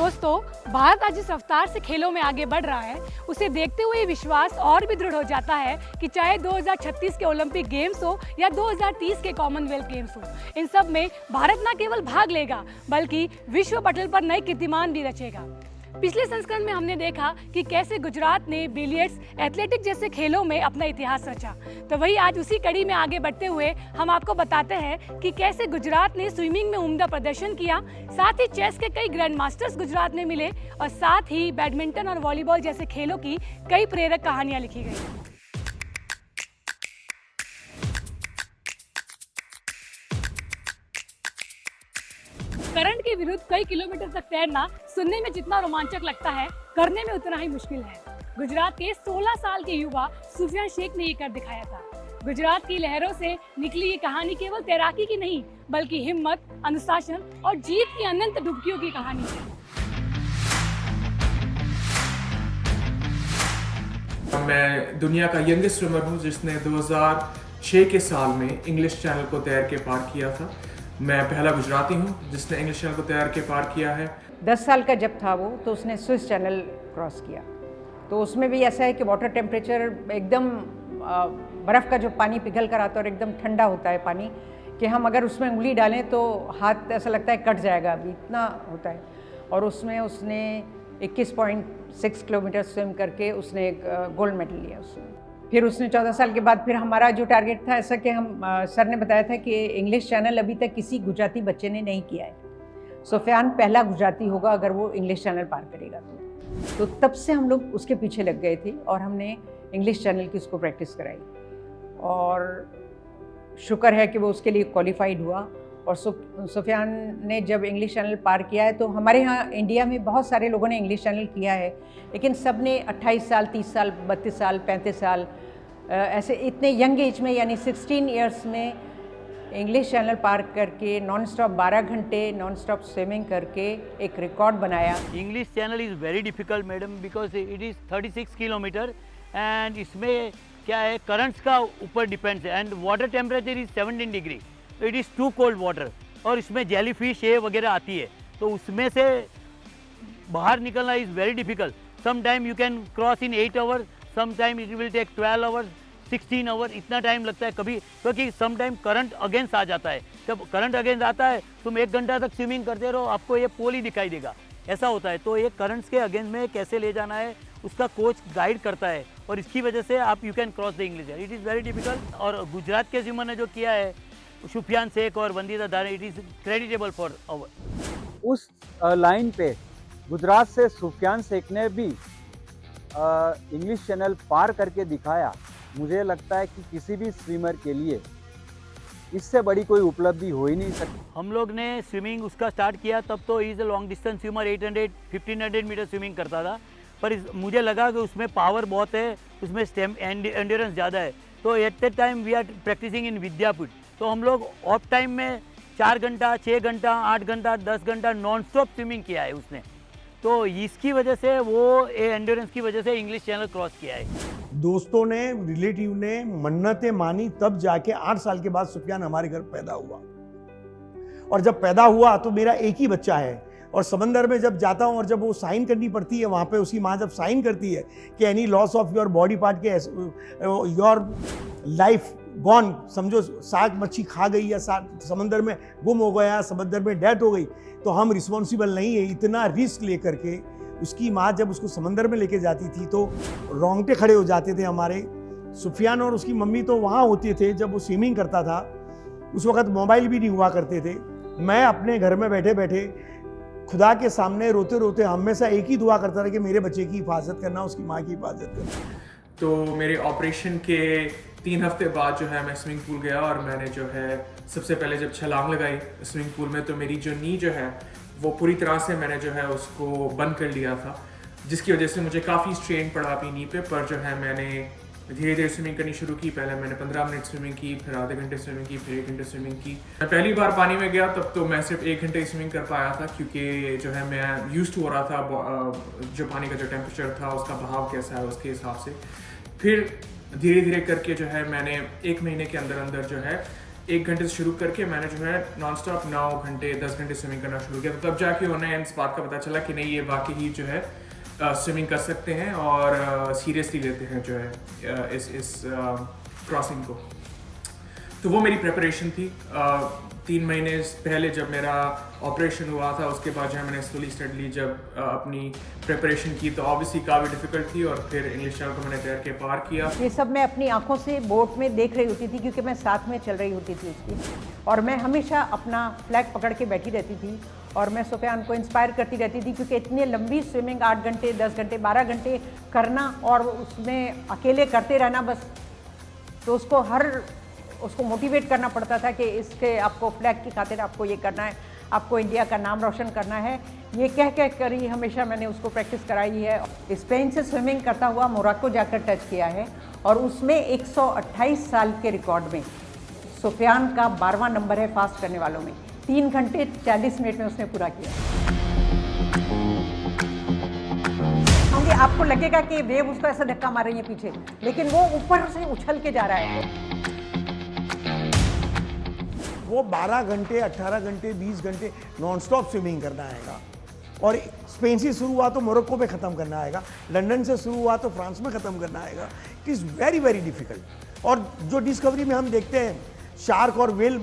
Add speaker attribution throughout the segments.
Speaker 1: दोस्तों, भारत आज जिस रफ्तार से खेलों में आगे बढ़ रहा है, उसे देखते हुए ये विश्वास और भी दृढ़ हो जाता है कि चाहे 2036 के ओलंपिक गेम्स हो या 2030 के कॉमनवेल्थ गेम्स हो, इन सब में भारत न केवल भाग लेगा बल्कि विश्व पटल पर नए कीर्तिमान भी रचेगा। पिछले संस्करण में हमने देखा कि कैसे गुजरात ने बिलियर्ड्स, एथलेटिक्स जैसे खेलों में अपना इतिहास रचा। तो वही आज उसी कड़ी में आगे बढ़ते हुए हम आपको बताते हैं कि कैसे गुजरात ने स्विमिंग में उम्दा प्रदर्शन किया, साथ ही चेस के कई ग्रैंड मास्टर्स गुजरात में मिले और साथ ही बैडमिंटन और वॉलीबॉल जैसे खेलों की कई प्रेरक कहानियां लिखी गई। करंट के विरुद्ध कई किलोमीटर तक तैरना सुनने में जितना रोमांचक लगता है, करने में उतना ही मुश्किल है। गुजरात के 16 साल के युवा सुफियान शेख ने ये कर दिखाया था। गुजरात की लहरों से निकली ये कहानी केवल तैराकी की नहीं, बल्कि हिम्मत, अनुशासन और जीत की अनंत डुबकियों की कहानी है।
Speaker 2: मैं दुनिया का यंगेस्ट स्विमर हूँ जिसने 2006 के साल में इंग्लिश चैनल को तैर के पार किया था। मैं पहला गुजराती हूँ जिसने इंग्लिश चैनल को तैर के पार किया है।
Speaker 3: 10 साल का जब था वो, तो उसने स्विस चैनल क्रॉस किया। तो उसमें भी ऐसा है कि वाटर टेम्परेचर एकदम बर्फ़ का जो पानी पिघल कर आता है और एकदम ठंडा होता है पानी, कि हम अगर उसमें उंगली डालें तो हाथ ऐसा लगता है कट जाएगा, अभी इतना होता है। और उसमें उसने 21.6 किलोमीटर स्विम करके उसने एक गोल्ड मेडल लिया उसमें। फिर उसने 14 साल के बाद फिर हमारा जो टारगेट था, ऐसा कि हम सर ने बताया था कि इंग्लिश चैनल अभी तक किसी गुजराती बच्चे ने नहीं किया है। सुफियान पहला गुजराती होगा अगर वो इंग्लिश चैनल पार करेगा तो तब से हम लोग उसके पीछे लग गए थे और हमने इंग्लिश चैनल की उसको प्रैक्टिस कराई और शुक्र है कि वो उसके लिए क्वालिफाइड हुआ। और सुफियान ने जब इंग्लिश चैनल पार किया है, तो हमारे यहाँ इंडिया में बहुत सारे लोगों ने इंग्लिश चैनल किया है, लेकिन सब ने 28 साल, 30 साल, 32 साल, 35 साल ऐसे इतने यंग एज में, यानी 16 इयर्स में इंग्लिश चैनल पार करके नॉन स्टॉप 12 घंटे नॉन स्टॉप स्विमिंग करके एक रिकॉर्ड बनाया।
Speaker 4: English Channel is very difficult madam, because it is 36 kilometre and इसमें क्या है, करंट्स का ऊपर डिपेंड्स है and water temperature is 17 degree, तो it is too cold water. और इसमें जेली फिश ये वगैरह आती है, तो उसमें से बाहर निकलना is very difficult. Some time you can cross in 8 hours, some time it will take 12 hours, 16 hour, इतना टाइम लगता है कभी, क्योंकि सम टाइम करंट अगेंस्ट आ जाता है। जब करंट अगेंस्ट आता है तुम 1 घंटा तक स्विमिंग करते रहो, आपको ये पोल ही दिखाई देगा, ऐसा होता है। तो ये करंट्स के अगेंस्ट में कैसे ले जाना है उसका कोच गाइड करता है, और इसकी वजह से आप you can cross the English. It is very difficult. और गुजरात के स्विमर ने जो किया है, सुफियान शेख और वंदिता धारे, it is creditable for our.
Speaker 5: उस लाइन पे गुजरात से सुफियान शेख ने भी इंग्लिश चैनल पार करके दिखाया। मुझे लगता है कि किसी भी स्विमर के लिए इससे बड़ी कोई उपलब्धि हो ही नहीं सकती।
Speaker 4: हम लोग ने स्विमिंग उसका स्टार्ट किया तब तो is a long distance swimmer, 800 1500 metre swimming करता था, पर मुझे लगा कि उसमें पावर बहुत है, उसमें एंड्योरेंस ज़्यादा है। तो at that time we are practising in Vidyapith, तो हम लोग ऑफ टाइम में 4 घंटा, 6 घंटा, 8 घंटा, 10 घंटा नॉन स्टॉप स्विमिंग किया है उसने। तो इसकी वजह से वो एंड्योरेंस की वजह से इंग्लिश चैनल क्रॉस किया है।
Speaker 6: दोस्तों ने, रिलेटिव ने मन्नतें मानी, तब जाके 8 साल के बाद सुफियान हमारे घर पैदा हुआ। और जब पैदा हुआ तो मेरा एक ही बच्चा है, और समंदर में जब जाता हूँ और जब वो साइन करनी पड़ती है वहाँ पे, उसकी माँ जब साइन करती है कि any loss of your body part के योर लाइफ गॉन, समझो साग मच्छी खा गई या समंदर में गुम हो गया, समंदर में डेथ हो गई, तो हम रिस्पॉन्सिबल नहीं है। इतना रिस्क लेकर के उसकी माँ जब उसको समंदर में लेके जाती थी तो रोंगटे खड़े हो जाते थे हमारे। सुफियान और उसकी मम्मी तो वहाँ होते थे जब वो स्विमिंग करता था। उस वक़्त मोबाइल भी नहीं हुआ करते थे। मैं अपने घर में बैठे बैठे खुदा के सामने रोते रोते हमेशा एक ही दुआ करता था कि मेरे बच्चे की हिफाजत करना, उसकी माँ की हिफाजत करना।
Speaker 2: तो मेरे ऑपरेशन के 3 हफ्ते बाद जो है मैं स्विमिंग पूल गया, और मैंने जो है सबसे पहले जब छलांग लगाई स्विमिंग पूल में, तो मेरी जो नी जो है वो पूरी तरह से मैंने जो है उसको बंद कर लिया था, जिसकी वजह से मुझे काफ़ी स्ट्रेन पड़ा अपनी नी पे। पर जो है मैंने धीरे धीरे स्विमिंग करनी शुरू की। पहले मैंने 15 मिनट स्विमिंग की, फिर आधे घंटे स्विमिंग की, फिर 1 घंटे स्विमिंग की। मैं पहली बार पानी में गया तब तो मैं सिर्फ 1 घंटे स्विमिंग कर पाया था, क्योंकि जो है मैं यूज्ड टू हो रहा था जो पानी का जो टेम्परेचर था, उसका बहाव कैसा है उसके हिसाब से। फिर धीरे धीरे करके जो है मैंने 1 महीने के अंदर अंदर जो है 1 घंटे से शुरू करके मैंने जो है नॉन स्टॉप 9 घंटे 10 घंटे स्विमिंग करना शुरू किया। तो तब जाके उन्हें इस बात का पता चला कि नहीं, ये वाकई ही जो है स्विमिंग कर सकते हैं और सीरियसली लेते हैं जो है इस क्रॉसिंग को। तो वो मेरी प्रिपरेशन थी। 3 महीने पहले जब मेरा ऑपरेशन हुआ था, उसके बाद जो है मैंने स्लोली स्टडली जब अपनी प्रिपरेशन की, तो ऑब्वियसली काफ़ी डिफ़िकल्ट थी और फिर इंग्लिश चैनल को मैंने तैर के पार किया।
Speaker 3: ये सब मैं अपनी आंखों से बोट में देख रही होती थी, क्योंकि मैं साथ में चल रही होती थी उसकी, और मैं हमेशा अपना फ्लैग पकड़ के बैठी रहती थी और मैं सुफियान को इंस्पायर करती रहती थी, क्योंकि इतनी लंबी स्विमिंग 8 घंटे 10 घंटे 12 घंटे करना और उसमें अकेले करते रहना बस, तो उसको मोटिवेट करना पड़ता था कि इसके आपको फ्लैग की खातिर आपको ये करना है, आपको इंडिया का नाम रोशन करना है। ये कह कर ही हमेशा मैंने उसको प्रैक्टिस कराई है। स्पेन से स्विमिंग करता हुआ मोरक्को जाकर टच किया है और उसमें 128 साल के रिकॉर्ड में सुफियान का 12वां नंबर है फास्ट करने वालों में। 3 घंटे 40 मिनट में उसने पूरा किया। क्योंकि आपको लगेगा कि वेव उसको ऐसा धक्का मार रही है पीछे, लेकिन वो ऊपर से उछल के जा रहा है।
Speaker 6: वो 12 घंटे 18 घंटे 20 घंटे नॉन स्टॉप स्विमिंग करना आएगा, और स्पेन से शुरू हुआ तो मोरक्को में ख़त्म करना आएगा, लंदन से शुरू हुआ तो फ्रांस में ख़त्म करना आएगा। It is very very difficult. और जो डिस्कवरी में हम देखते हैं शार्क और वेल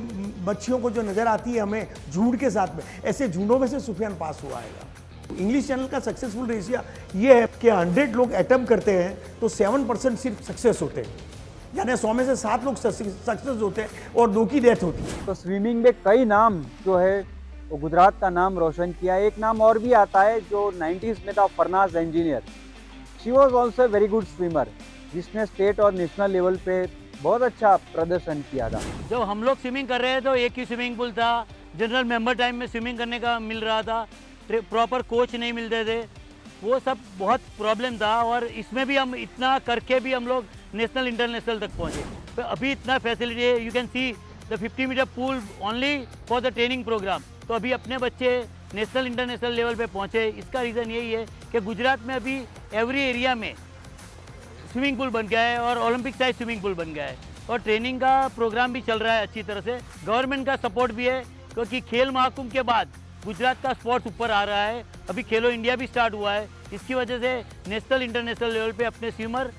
Speaker 6: मच्छियों को जो नज़र आती है हमें झुंड के साथ में, ऐसे झुंडों में से सुफियान पास हुआ आएगा। इंग्लिश चैनल का सक्सेसफुल रेशिया ये है कि 100 लोग अटेम्प्ट करते हैं तो 7% सिर्फ सक्सेस होते हैं, यानी 100 में से 7 लोग सक्सेस होते हैं और 2 की डेथ होती है।
Speaker 5: तो स्विमिंग में कई नाम जो है वो गुजरात का नाम रोशन किया। एक नाम और भी आता है जो 90s में था, Farnaz engineer. She was also a very good swimmer, जिसने स्टेट और नेशनल लेवल पे बहुत अच्छा प्रदर्शन किया था।
Speaker 4: जब हम लोग स्विमिंग कर रहे हैं तो एक ही स्विमिंग पूल था, जनरल मेंबर टाइम में स्विमिंग करने का मिल रहा था, प्रॉपर कोच नहीं मिलते थे, वो सब बहुत प्रॉब्लम था। और इसमें भी हम इतना करके भी हम लोग नेशनल इंटरनेशनल तक पहुँचे। तो अभी इतना फैसिलिटी है, you can see the 50 metre pool only for the training programme. तो अभी अपने बच्चे नेशनल इंटरनेशनल लेवल पे पहुँचे। इसका रीज़न यही है कि गुजरात में अभी एवरी एरिया में स्विमिंग पूल बन गया है और ओलंपिक साइज स्विमिंग पूल बन गया है, और ट्रेनिंग का प्रोग्राम भी चल रहा है अच्छी तरह से। गवर्नमेंट का सपोर्ट भी है, क्योंकि खेल महाकुंभ के बाद गुजरात का स्पोर्ट्स ऊपर आ रहा है। अभी खेलो इंडिया भी स्टार्ट हुआ है, इसकी वजह से नेशनल इंटरनेशनल लेवल पे अपने स्विमर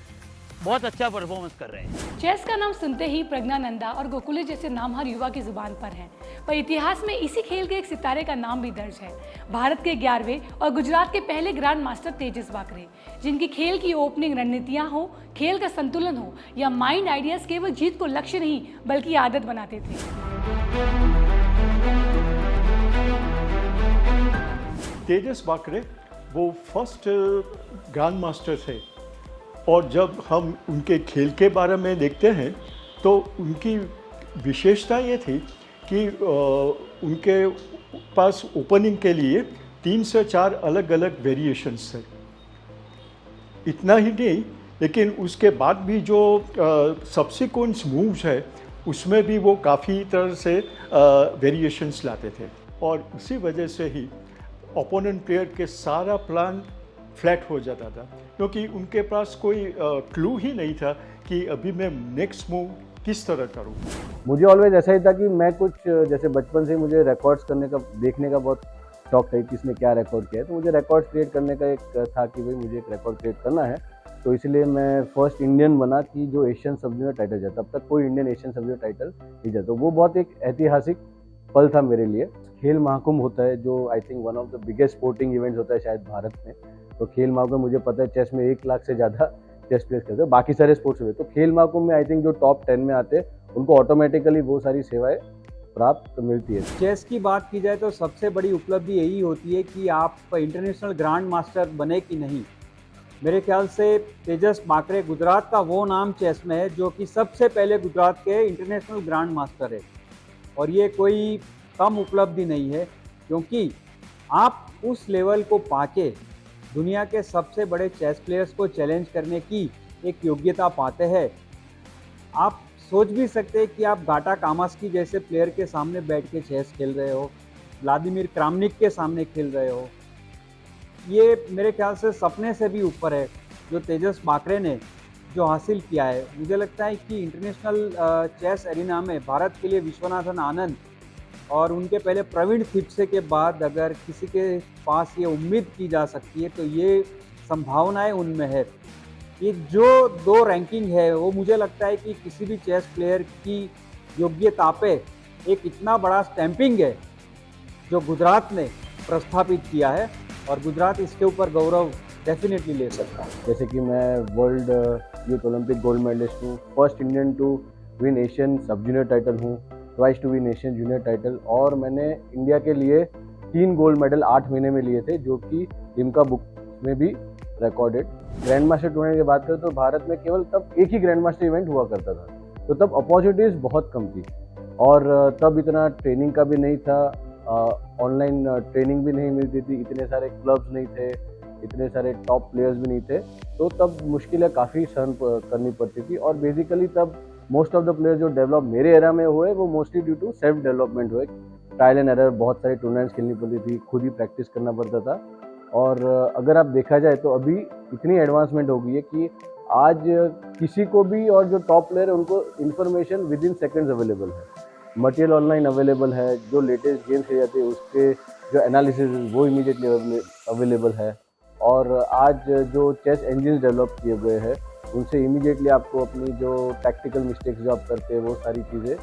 Speaker 4: बहुत अच्छा परफॉर्मेंस कर रहे हैं।
Speaker 1: चेस का नाम सुनते ही प्रज्ञानंदा और गोकुले जैसे नाम हर युवा की जुबान पर हैं, पर इतिहास में इसी खेल के एक सितारे का नाम भी दर्ज है। भारत के 11वें और गुजरात के पहले ग्रैंड मास्टर तेजस बाकरे, जिनकी खेल की ओपनिंग रणनीतियाँ हो, खेल का संतुलन हो या माइंड आइडियाज, केवल जीत को लक्ष्य नहीं बल्कि आदत बनाते थे।
Speaker 7: तेजस बाकरे वो फर्स्ट ग्रैंड मास्टर थे, और जब हम उनके खेल के बारे में देखते हैं तो उनकी विशेषता ये थी कि उनके पास ओपनिंग के लिए 3 से 4 अलग अलग वेरिएशंस थे। इतना ही नहीं, लेकिन उसके बाद भी जो सब्सिक्वेंट मूव्स है उसमें भी वो काफ़ी तरह से वेरिएशंस लाते थे, और उसी वजह से ही ओपोनेंट प्लेयर के सारा प्लान फ्लैट हो जाता था, क्योंकि उनके पास कोई क्लू ही नहीं था कि अभी मैं नेक्स्ट मूव किस तरह करूं।
Speaker 5: मुझे ऑलवेज ऐसा ही था कि मैं कुछ, जैसे बचपन से मुझे रिकॉर्ड्स करने का, देखने का बहुत शौक था, किसने क्या रिकॉर्ड किया है, तो मुझे रिकॉर्ड्स क्रिएट करने का एक था कि भाई मुझे एक रिकॉर्ड क्रिएट करना है। तो इसलिए मैं फर्स्ट इंडियन बना कि जो एशियन सब जूनियर टाइटल जीता। तब तक कोई Indian Asian sub junior title नहीं जीता, तो वो बहुत एक ऐतिहासिक पल था मेरे लिए। खेल महाकुंभ होता है जो I think one of the biggest sporting events होता है शायद भारत में। तो खेल महाकुंभ, मुझे पता है चेस में 1 लाख से ज़्यादा चेस प्लेयर्स करते हैं, बाकी सारे स्पोर्ट्स में। तो खेल महाकुंभ में आई थिंक जो टॉप 10 में आते हैं उनको ऑटोमेटिकली वो सारी सेवाएं प्राप्त मिलती है। चेस की बात की जाए तो सबसे बड़ी उपलब्धि यही होती है कि आप इंटरनेशनल ग्रैंड मास्टर बने कि नहीं। मेरे ख्याल से तेजस बाकरे गुजरात का वो नाम चेस में है जो कि सबसे पहले गुजरात के इंटरनेशनल ग्रैंड मास्टर है, और ये कोई कम उपलब्धि नहीं है, क्योंकि आप उस लेवल को पाके दुनिया के सबसे बड़े चेस प्लेयर्स को चैलेंज करने की एक योग्यता पाते हैं। आप सोच भी सकते हैं कि आप गाटा कामास्की जैसे प्लेयर के सामने बैठ के चेस खेल रहे हो, व्लादिमीर क्रामनिक के सामने खेल रहे हो। ये मेरे ख्याल से सपने से भी ऊपर है जो तेजस बाकरे ने जो हासिल किया है, मुझे लगता है कि इंटरनेशनल चेस एरिना में भारत के लिए विश्वनाथन आनंद और उनके पहले प्रवीण थिप्से के बाद अगर किसी के पास ये उम्मीद की जा सकती है तो ये संभावनाएं उनमें है। ये जो 2 रैंकिंग है वो मुझे लगता है कि किसी भी चेस प्लेयर की योग्यता पे एक इतना बड़ा स्टैंपिंग है जो गुजरात ने प्रस्थापित किया है, और गुजरात इसके ऊपर गौरव डेफिनेटली ले सकता है।
Speaker 8: जैसे कि मैं World Youth Olympic gold medallist हूँ, first Indian to win Asian sub junior title हूँ, twice to win Asian junior title, और मैंने इंडिया के लिए 3 गोल्ड मेडल 8 महीने में लिए थे, जो कि लिम्का बुक में भी रिकॉर्डेड। ग्रैंड मास्टर टूर्नामेंट की बात करें तो भारत में केवल तब एक ही ग्रैंड मास्टर इवेंट हुआ करता था, तो तब अपॉर्चुनिटीज़ बहुत कम थी, और तब इतना ट्रेनिंग का भी नहीं था, ऑनलाइन ट्रेनिंग भी नहीं मिलती थी, इतने सारे क्लब्स नहीं थे, इतने सारे टॉप प्लेयर्स भी नहीं थे, तो तब मुश्किलें काफ़ी सहन करनी पड़ती थी। और बेसिकली तब मोस्ट ऑफ द प्लेयर्स जो डेवलप मेरे एरा में हुए वो mostly due to self development हुए, ट्रायल एंड एरर, बहुत सारे टूर्नामेंट्स खेलनी पड़ती थी, खुद ही प्रैक्टिस करना पड़ता था। और अगर आप देखा जाए तो अभी इतनी एडवांसमेंट हो गई है कि आज किसी को भी, और जो टॉप प्लेयर है उनको information with in seconds available है, मटेरियल ऑनलाइन अवेलेबल है, जो लेटेस्ट गेम्स खेले जाते हैं उसके जो एनालिसिस वो इमीडिएटली अवेलेबल है, और आज जो चेस इंजन डेवलप किए गए हैं उनसे इमीडिएटली आपको अपनी जो टैक्टिकल मिस्टेक्स जो आप करते हैं वो सारी चीज़ें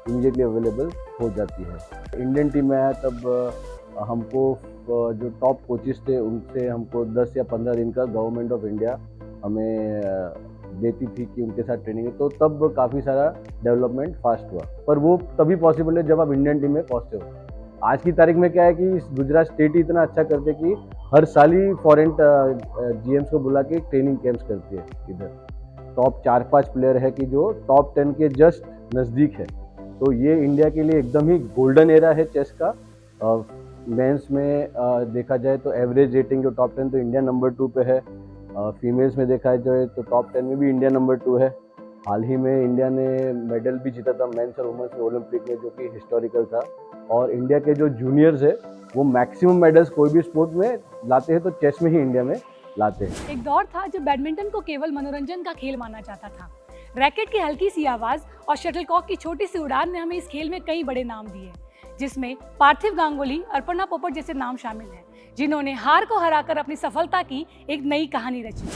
Speaker 8: इमीडिएटली अवेलेबल हो जाती है। इंडियन टीम में आया तब हमको जो टॉप कोचेस थे उनसे हमको 10 या 15 दिन का गवर्नमेंट ऑफ इंडिया हमें देती थी कि उनके साथ ट्रेनिंग है, तो तब काफ़ी सारा डेवलपमेंट फास्ट हुआ, पर वो तभी पॉसिबल है जब आप इंडियन टीम में पहुँचते हो। आज की तारीख में क्या है कि गुजरात स्टेट ही इतना अच्छा करते कि हर साल ही फॉरेन जीएम्स को बुला के ट्रेनिंग कैंप्स करती है। इधर टॉप 4-5 प्लेयर है कि जो टॉप 10 के जस्ट नज़दीक है, तो ये इंडिया के लिए एकदम ही गोल्डन एरा है चेस का। मेंस में देखा जाए तो एवरेज रेटिंग जो टॉप 10 तो इंडिया नंबर 2 पे है, फीमेल्स में देखा जाए तो टॉप 10 में भी इंडिया नंबर 2 है। हाल ही में इंडिया ने मेडल भी जीता था मेंस और वुमेन्स में ओलंपिक में, जो कि हिस्टोरिकल था, और इंडिया के जो जूनियर्स है वो मैक्सिमम मेडल्स कोई भी स्पोर्ट में लाते हैं तो चेस में ही इंडिया में लाते हैं।
Speaker 1: एक दौर था जब बैडमिंटन को केवल मनोरंजन का खेल माना जाता था। रैकेट की हल्की सी आवाज़ और शटलकॉक की छोटी सी उड़ान ने हमें इस खेल में कई बड़े नाम दिए, जिसमें पार्थिव गांगुली, अर्पणा पोपट जैसे नाम शामिल हैं, जिन्होंने हार को हराकर अपनी सफलता की एक नई कहानी रची।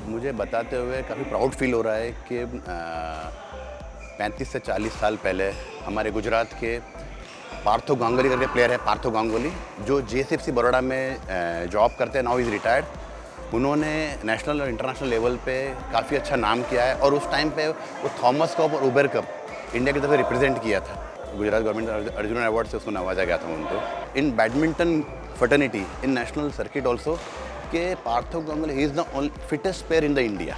Speaker 9: मुझे बताते हुए काफ़ी प्राउड फील हो रहा है कि 35 से 40 साल पहले हमारे गुजरात के पार्थो गांगुली करके प्लेयर है, पार्थो गांगुली, जो JSFC बड़ौदा में जॉब करते हैं, नाउ इज़ रिटायर्ड। उन्होंने नेशनल और इंटरनेशनल लेवल पे काफ़ी अच्छा नाम किया है, और उस टाइम पे वो थॉमस कप और उबेर कप इंडिया की तरफ रिप्रेजेंट किया था। गुजरात गवर्नमेंट अर्जुन अवार्ड से उसको नवाजा गया था उनको। In badminton fraternity in national circuit also कि Partho Ganguly he is the fittest player in the India.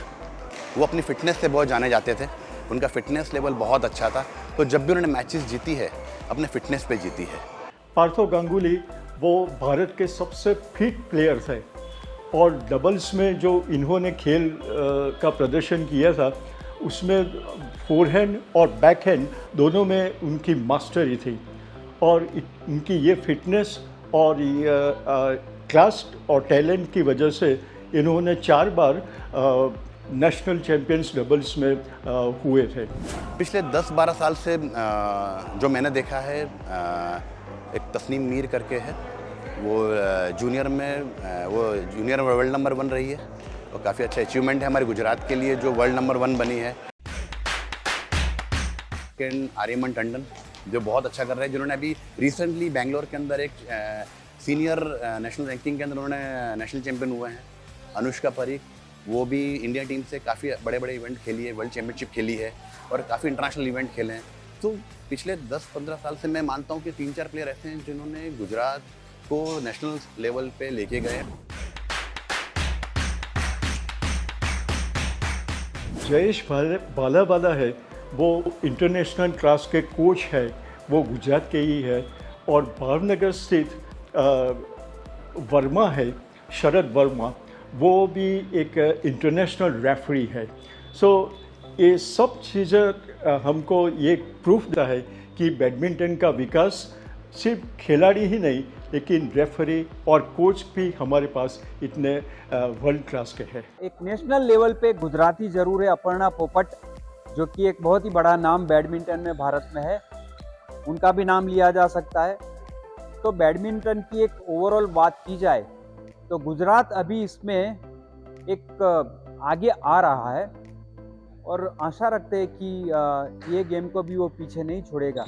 Speaker 9: वो अपनी फिटनेस से बहुत जाने जाते थे, उनका फिटनेस लेवल बहुत अच्छा था, तो जब भी उन्होंने मैचेस जीती है अपने फिटनेस पे जीती है।
Speaker 7: पार्थो गांगुली वो भारत के सबसे फिट प्लेयर्स है, और डबल्स में जो इन्होंने खेल का प्रदर्शन किया था उसमें फोरहैंड और बैकहैंड दोनों में उनकी मास्टरी थी, और उनकी ये फिटनेस और क्लास और टैलेंट की वजह से इन्होंने 4 बार नेशनल चैम्पियंस डबल्स में हुए थे।
Speaker 9: पिछले 10-12 साल से जो मैंने देखा है, एक तस्नीम मीर करके है, वो जूनियर में वर्ल्ड नंबर 1 रही है, और काफ़ी अच्छा अचीवमेंट है हमारे गुजरात के लिए जो वर्ल्ड नंबर 1 बनी है। आर्यमन टंडन जो बहुत अच्छा कर रहे हैं, जिन्होंने अभी रिसेंटली बेंगलोर के अंदर एक सीनियर नेशनल रैंकिंग के अंदर उन्होंने नेशनल चैम्पियन हुए हैं। अनुष्का परीख, वो भी इंडिया टीम से काफ़ी बड़े बड़े इवेंट खेली है, वर्ल्ड चैम्पियनशिप खेली है, और काफ़ी इंटरनेशनल इवेंट खेले हैं। तो पिछले 10-15 साल से मैं मानता हूँ कि 3-4 प्लेयर ऐसे हैं जिन्होंने गुजरात को नेशनल लेवल पे लेके गए।
Speaker 7: जयेश बालावाला है, वो इंटरनेशनल क्लास के कोच है, वो गुजरात के ही है, और भावनगर स्थित वर्मा है, शरद वर्मा, वो भी एक इंटरनेशनल रेफरी है। सो ये सब चीज़ें हमको ये प्रूफ देता है कि बैडमिंटन का विकास सिर्फ खिलाड़ी ही नहीं लेकिन रेफरी और कोच भी हमारे पास इतने वर्ल्ड क्लास के हैं।
Speaker 5: एक नेशनल लेवल पे गुजराती ज़रूर है, अपर्णा पोपट, जो कि एक बहुत ही बड़ा नाम बैडमिंटन में भारत में है, उनका भी नाम लिया जा सकता है। तो बैडमिंटन की एक ओवरऑल बात की जाए तो गुजरात अभी इसमें एक आगे आ रहा है और आशा रखते हैं कि ये गेम को भी वो पीछे नहीं छोड़ेगा,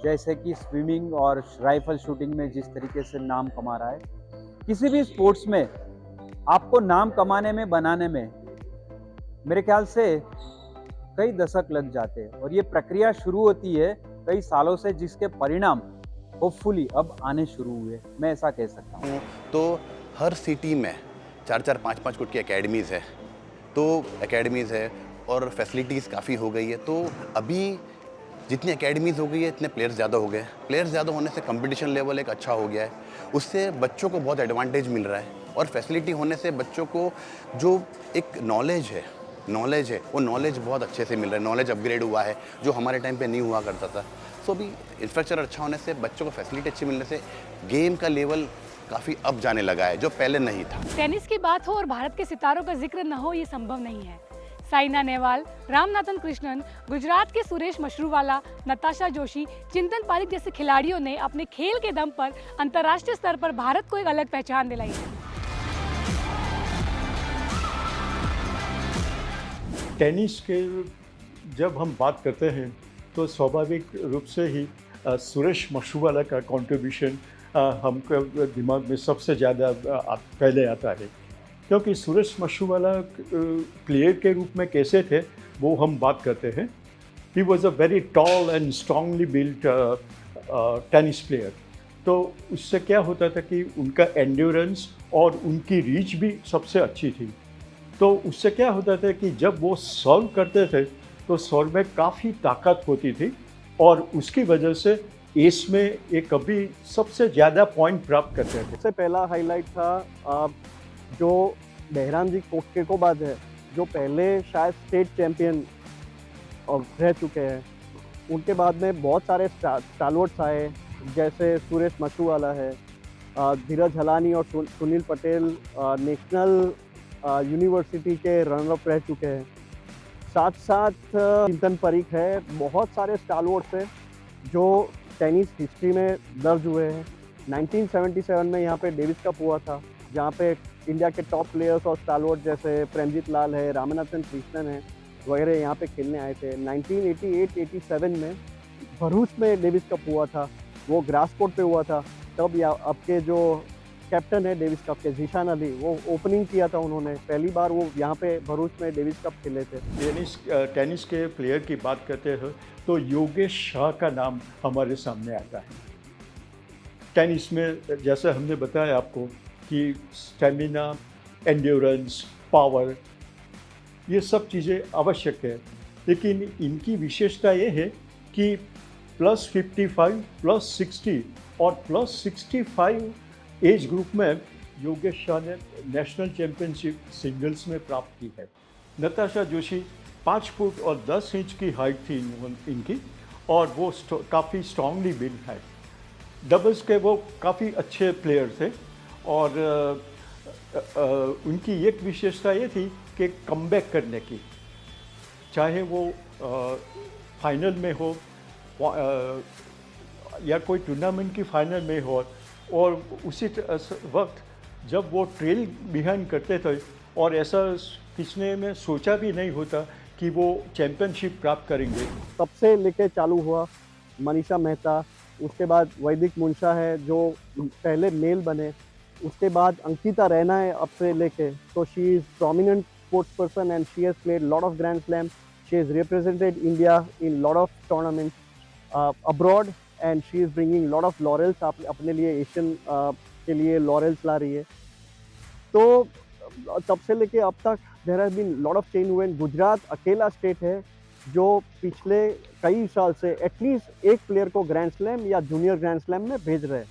Speaker 5: जैसे कि स्विमिंग और राइफल शूटिंग में जिस तरीके से नाम कमा रहा है। किसी भी स्पोर्ट्स में आपको नाम कमाने में, बनाने में मेरे ख्याल से कई दशक लग जाते हैं और ये प्रक्रिया शुरू होती है कई सालों से, जिसके परिणाम होपफुली अब आने शुरू हुए, मैं ऐसा कह सकता हूँ।
Speaker 9: तो हर सिटी में 4-4, 5-5 फुट की एकेडमीज़ है, तो एकेडमीज़ है और फैसिलिटीज़ काफ़ी हो गई है। तो अभी जितनी एकेडमीज़ हो गई है इतने प्लेयर्स ज़्यादा हो गए। प्लेयर्स ज़्यादा होने से कंपटीशन लेवल एक अच्छा हो गया है, उससे बच्चों को बहुत एडवांटेज मिल रहा है और फैसिलिटी होने से बच्चों को जो एक नॉलेज है वो नॉलेज बहुत अच्छे से मिल रहा है। नॉलेज अपग्रेड हुआ है जो हमारे टाइम पे नहीं हुआ करता था। सो अभी इंफ्रास्ट्रक्चर अच्छा होने से, बच्चों को फैसिलिटी अच्छी मिलने से गेम का लेवल काफ़ी अप जाने लगा है, जो पहले नहीं था।
Speaker 1: टेनिस की बात हो और भारत के सितारों का जिक्र न हो, ये संभव नहीं है। साइना नेहवाल, रामनाथन कृष्णन, गुजरात के सुरेश मशरूवाला, नताशा जोशी, चिंतन पारिक जैसे खिलाड़ियों ने अपने खेल के दम पर अंतर्राष्ट्रीय स्तर पर भारत को एक अलग पहचान दिलाई है।
Speaker 7: टेनिस के जब हम बात करते हैं तो स्वाभाविक रूप से ही सुरेश मशरूवाला का कंट्रीब्यूशन हमको दिमाग में सबसे ज़्यादा पहले आता है, क्योंकि सुरेश मशरूवाला प्लेयर के रूप में कैसे थे वो हम बात करते हैं। He was a very tall and strongly built tennis player. तो उससे क्या होता था कि उनका एंड्योरेंस और उनकी रीच भी सबसे अच्छी थी। तो उससे क्या होता था कि जब वो सर्व करते थे तो सर्व में काफ़ी ताकत होती थी और उसकी वजह से एस में एक कभी सबसे ज़्यादा पॉइंट प्राप्त करते थे।
Speaker 8: सबसे पहला हाईलाइट था जो बहराम जी कोकेकोबाद है, जो पहले शायद स्टेट चैम्पियन रह चुके हैं। उनके बाद में बहुत सारे स्टालवर्ड्स आए, जैसे सुरेश मशरूवाला है, धीरज हलानी और सुनील पटेल नेशनल यूनिवर्सिटी के रनर रह चुके हैं। साथ साथ चिंतन पारिक है, बहुत सारे स्टालवर्ड्स हैं जो टेनिस हिस्ट्री में दर्ज हुए हैं। 1977 में यहाँ पे डेविस कप हुआ था, जहाँ पे इंडिया के टॉप प्लेयर्स और स्टालवर्ड जैसे प्रेमजीत लाल है, रामनाथन कृष्णन है वगैरह यहाँ पे खेलने आए थे। 1988-87 में भरूच में डेविस कप हुआ था, वो ग्रास कोर्ट पे हुआ था। तब आपके जो कैप्टन है डेविस कप के, जीशान अली, वो ओपनिंग किया था उन्होंने। पहली बार वो यहाँ पे भरूच में डेविस कप खेले थे।
Speaker 7: टेनिस के प्लेयर की बात करते हैं तो योगेश शाह का नाम हमारे सामने आता है। टेनिस में जैसे हमने बताया आपको कि स्टेमिना, एंड्योरेंस, पावर, ये सब चीज़ें आवश्यक है, लेकिन इनकी विशेषता ये है कि +55, +60 और +65 एज ग्रुप में योगेश शाह ने नेशनल चैम्पियनशिप सिंगल्स में प्राप्त की है। नताशा जोशी 5 फुट और 10 इंच की हाइट थी इनकी और वो काफ़ी स्ट्रांगली बिल्ड है। डबल्स के वो काफ़ी अच्छे प्लेयर थे और उनकी एक विशेषता ये थी कि कमबैक करने की, चाहे वो फाइनल में हो या कोई टूर्नामेंट की फाइनल में हो, और उसी वक्त जब वो ट्रेल बिहाइंड करते थे और ऐसा किसने में सोचा भी नहीं होता कि वो चैम्पियनशिप प्राप्त करेंगे।
Speaker 8: तब से लेके चालू हुआ मनीषा मेहता, उसके बाद वैदिक मुंशा है जो पहले मेल बने, उसके बाद अंकिता रैना है अब से लेके। तो she is prominent sports person and she has played lot of grand slam, she has represented India in lot of tournaments abroad and she is bringing lot of laurels अपने लिए, एशियन के लिए लॉरेल्स ला रही है। तो तब से लेके अब तक there has been lot of change हुए। गुजरात अकेला स्टेट है जो पिछले कई साल से एटलीस्ट एक प्लेयर को ग्रैंड स्लैम या जूनियर ग्रैंड स्लैम में भेज रहे हैं।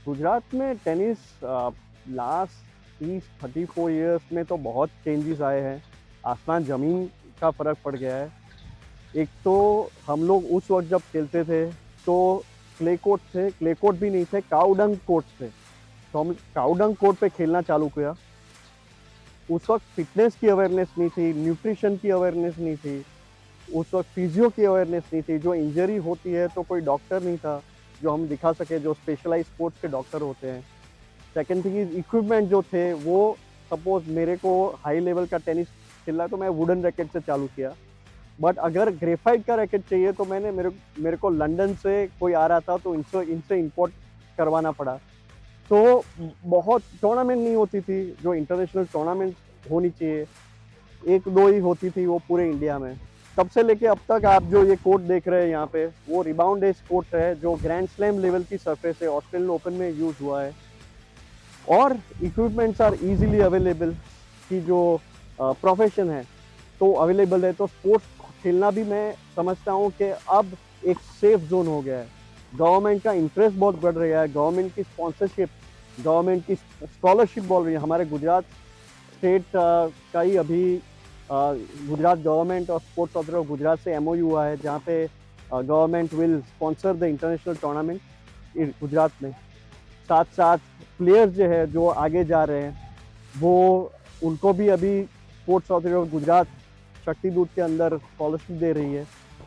Speaker 8: गुजरात में टेनिस लास्ट 30-34 ईयर्स में तो बहुत चेंजेस आए हैं, आसमान ज़मीन का फ़र्क पड़ गया है। एक तो हम लोग उस वक्त जब खेलते थे तो क्ले कोर्ट थे, क्ले कोर्ट भी नहीं थे, काउडंग कोर्ट थे। तो हम काउडंग कोर्ट पे खेलना चालू किया। उस वक्त फिटनेस की अवेयरनेस नहीं थी, न्यूट्रिशन की अवेयरनेस नहीं थी, उस वक्त फिजियो की अवेयरनेस नहीं थी। जो इंजरी होती है तो कोई डॉक्टर नहीं था जो हम दिखा सके, जो स्पेशलाइज स्पोर्ट्स के डॉक्टर होते हैं। सेकेंड थिंग इज इक्विपमेंट जो थे वो, सपोज मेरे को हाई लेवल का टेनिस खेलना तो मैं वुडन रैकेट से चालू किया, बट अगर ग्रेफाइट का रैकेट चाहिए तो मेरे को लंदन से कोई आ रहा था तो इनसे इंपोर्ट करवाना पड़ा। तो बहुत टूर्नामेंट नहीं होती थी, जो इंटरनेशनल टूर्नामेंट होनी चाहिए 1-2 ही होती थी वो पूरे इंडिया में। तब से लेके अब तक आप जो ये कोर्ट देख रहे हैं यहाँ पे, वो रिबाउंड एज कोर्ट है जो ग्रैंड स्लैम लेवल की सरफेस है, ऑस्ट्रेलियन ओपन में यूज हुआ है। और इक्विपमेंट्स आर इजीली अवेलेबल, की जो प्रोफेशन है तो अवेलेबल है। तो स्पोर्ट्स खेलना भी मैं समझता हूँ कि अब एक सेफ जोन हो गया है। गवर्नमेंट का इंटरेस्ट बहुत बढ़ रहा है, गवर्नमेंट की स्पॉन्सरशिप, गवर्नमेंट की स्कॉलरशिप बोल रही है। हमारे गुजरात स्टेट का ही अभी गुजरात गवर्नमेंट और स्पोर्ट्स अथॉरिटी ऑफ गुजरात से MOU हुआ है, जहाँ पे government will sponsor the international tournament Gujarat में। साथ साथ प्लेयर्स जो है जो आगे जा रहे हैं वो, उनको भी अभी स्पोर्ट्स अथॉरिटी ऑफ गुजरात शक्ति दूत के अंदर स्कॉलरशिप दे रही है,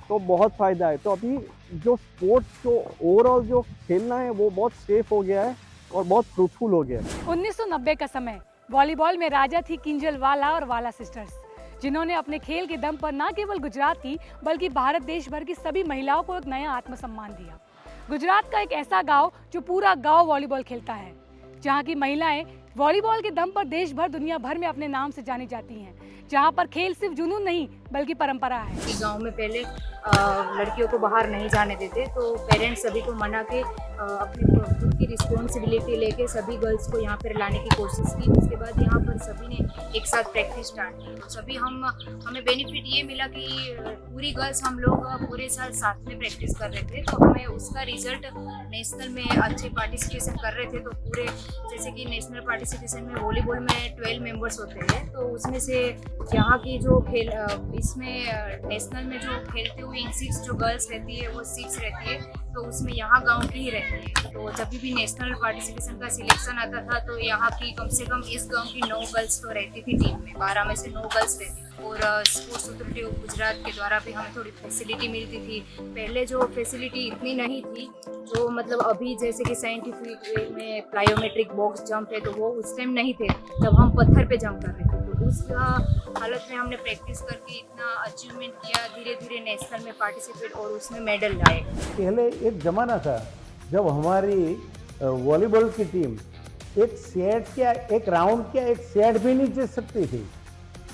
Speaker 8: तो बहुत फ़ायदा है। तो अभी जो स्पोर्ट्स जो ओवरऑल जो खेलना है वो बहुत सेफ हो गया है और बहुत फ्रूटफुल हो गया है।
Speaker 1: 1990 का समय, वॉलीबॉल में राजा थी किंजलवाला और वाला सिस्टर्स, जिन्होंने अपने खेल के दम पर न केवल गुजरात की बल्कि भारत देश भर की सभी महिलाओं को एक नया आत्मसम्मान दिया। गुजरात का एक ऐसा गांव जो पूरा गांव वॉलीबॉल खेलता है, जहां की महिलाएं वॉलीबॉल के दम पर देश भर दुनिया भर में अपने नाम से जानी जाती हैं, जहां पर खेल सिर्फ जुनून नहीं बल्कि परंपरा है।
Speaker 10: गांव में पहले लड़कियों को बाहर नहीं जाने देते, तो पेरेंट्स सभी को मना के अपनी खुद की रिस्पॉन्सिबिलिटी लेके सभी गर्ल्स को यहाँ पर लाने की कोशिश की। उसके बाद यहाँ पर सभी ने एक साथ प्रैक्टिस स्टार्ट की, तो सभी हमें बेनिफिट ये मिला कि पूरी गर्ल्स हम लोग पूरे साल साथ में प्रैक्टिस कर रहे थे, तो हमें उसका रिजल्ट नेशनल में अच्छे पार्टिसिपेशन कर रहे थे। तो पूरे जैसे कि नेशनल पार्टिसिपेशन में वॉलीबॉल में 12 मेंबर्स होते हैं, तो उसमें से यहाँ की जो खेल इसमें नेशनल में जो खेलते हुए इन 6 जो गर्ल्स रहती है वो 6 रहती है, तो उसमें यहाँ गांव की ही रहती है। तो जब भी नेशनल पार्टिसिपेशन का सिलेक्शन आता था तो यहाँ की कम से कम इस गांव की 9 गर्ल्स तो रहती थी टीम में, 12 में से 9 गर्ल्स रहती थी। और स्पोर्ट्स अथॉरिटी ऑफ गुजरात के द्वारा भी हमें थोड़ी फैसिलिटी मिलती थी। पहले जो फैसिलिटी इतनी नहीं थी, जो मतलब अभी जैसे कि साइंटिफिक वे में प्लायोमेट्रिक बॉक्स जंप है तो वो उस टाइम नहीं थे, जब हम पत्थर पे जंप कर रहे थे। तो उस हालत में हमने प्रैक्टिस करके इतना अचीवमेंट किया, धीरे धीरे नेशनल में पार्टिसिपेट और उसमें मेडल लाए।
Speaker 6: पहले एक ज़माना था जब हमारी वॉलीबॉल की टीम एक सेट क्या, एक राउंड क्या, एक सेट भी नहीं जीत सकती थी,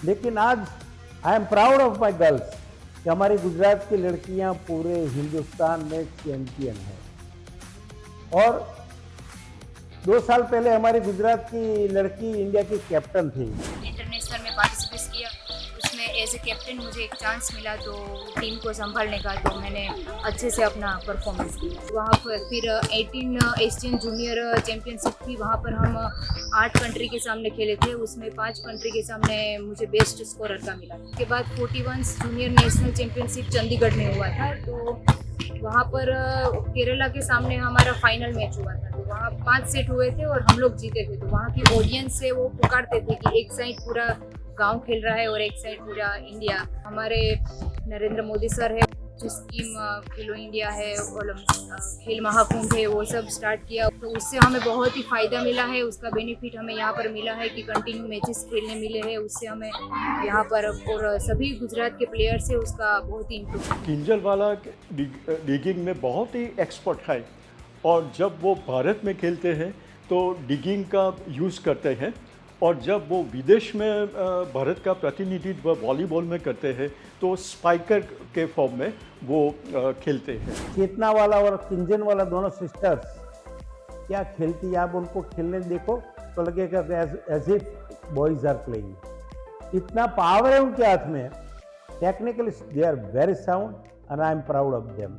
Speaker 6: लेकिन आज आई am proud of my girls कि हमारी गुजरात की लड़कियां पूरे हिंदुस्तान में चैंपियन हैं। और 2 साल पहले हमारी गुजरात की लड़की इंडिया की कैप्टन थी।
Speaker 10: इंटरनेशनल में पार्टिसिपेट किया, उसमें एज ए कैप्टन मुझे एक चांस मिला तो टीम को संभालने का, तो मैंने अच्छे से अपना परफॉर्मेंस किया। वहाँ पर फिर 18 एशियन जूनियर चैम्पियनशिप थी, वहाँ पर हम 8 कंट्री के सामने खेले थे, उसमें 5 कंट्री के सामने मुझे बेस्ट स्कोरर का मिला। उसके बाद 41 जूनियर नेशनल चैम्पियनशिप चंडीगढ़ में हुआ था, तो वहाँ पर केरला के सामने हमारा फाइनल मैच हुआ था। तो वहाँ 5 सेट हुए थे और हम लोग जीते थे। तो वहाँ की ऑडियंस से वो पुकारते थे कि एक साइड पूरा गांव खेल रहा है और एक साइड पूरा इंडिया। हमारे नरेंद्र मोदी सर है, जो स्कीम खेलो इंडिया है, खेल महाकुंभ है, वो सब स्टार्ट किया, तो उससे हमें बहुत ही फ़ायदा मिला है। उसका बेनिफिट हमें यहाँ पर मिला है कि कंटिन्यू मैचेस खेलने मिले हैं, उससे हमें यहाँ पर और सभी गुजरात के प्लेयर से उसका बहुत ही इम्प्रूव।
Speaker 7: किंजलवाला डिगिंग में बहुत ही एक्सपर्ट है, और जब वो भारत में खेलते हैं तो डिगिंग का यूज़ करते हैं, और जब वो विदेश में भारत का प्रतिनिधित्व वॉलीबॉल में करते हैं तो स्पाइकर के फॉर्म में वो खेलते हैं।
Speaker 6: चेतना वाला और किंजन वाला दोनों सिस्टर्स क्या खेलती है, आप उनको खेलने देखो तो लगेगा as if boys are playing. इतना पावर है उनके हाथ में, technically they are very sound and I am proud of them.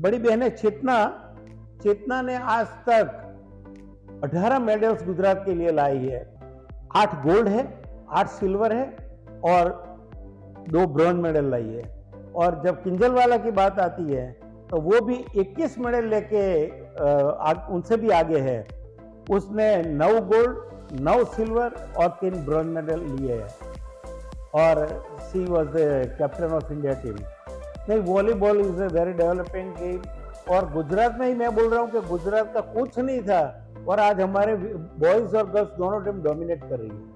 Speaker 6: बड़ी बहनें चेतना ने आज तक 18 मेडल्स गुजरात के लिए लाई है। 8 गोल्ड है, 8 सिल्वर है और 2 ब्रॉन्ज मेडल लाई है। और जब किंजलवाला की बात आती है तो वो भी 21 मेडल लेके उनसे भी आगे है। उसने 9 गोल्ड, 9 सिल्वर और 3 ब्रॉन्ज मेडल लिए हैं और she was the captain of India team. नहीं, volleyball is a very developing game और गुजरात में ही मैं बोल रहा हूँ कि गुजरात का कुछ नहीं था और आज हमारे बॉयज और गर्ल्स दोनों टीम डोमिनेट कर रही है।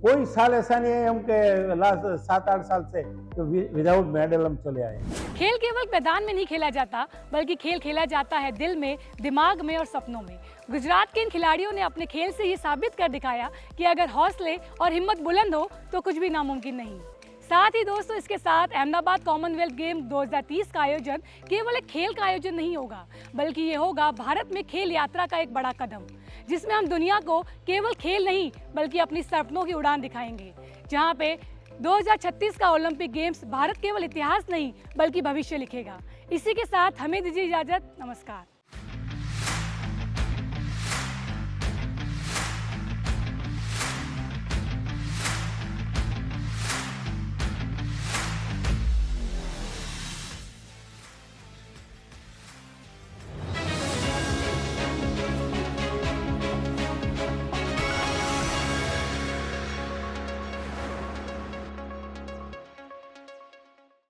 Speaker 6: कोई साल ऐसा नहीं है हम के लास्ट 7-8 साल से तो विदाउट मेडल हम चले आए।
Speaker 1: खेल केवल मैदान में नहीं खेला जाता, बल्कि खेल खेला जाता है दिल में, दिमाग में और सपनों में। गुजरात के इन खिलाड़ियों ने अपने खेल से ये साबित कर दिखाया कि अगर हौसले और हिम्मत बुलंद हो तो कुछ भी नामुमकिन नहीं। साथ ही दोस्तों, इसके साथ अहमदाबाद कॉमनवेल्थ गेम 2030 का आयोजन केवल एक खेल का आयोजन नहीं होगा, बल्कि ये होगा भारत में खेल यात्रा का एक बड़ा कदम, जिसमें हम दुनिया को केवल खेल नहीं बल्कि अपनी सपनों की उड़ान दिखाएंगे, जहां पे 2036 का ओलंपिक गेम्स भारत केवल इतिहास नहीं बल्कि भविष्य लिखेगा। इसी के साथ हमें दीजिए इजाजत। नमस्कार।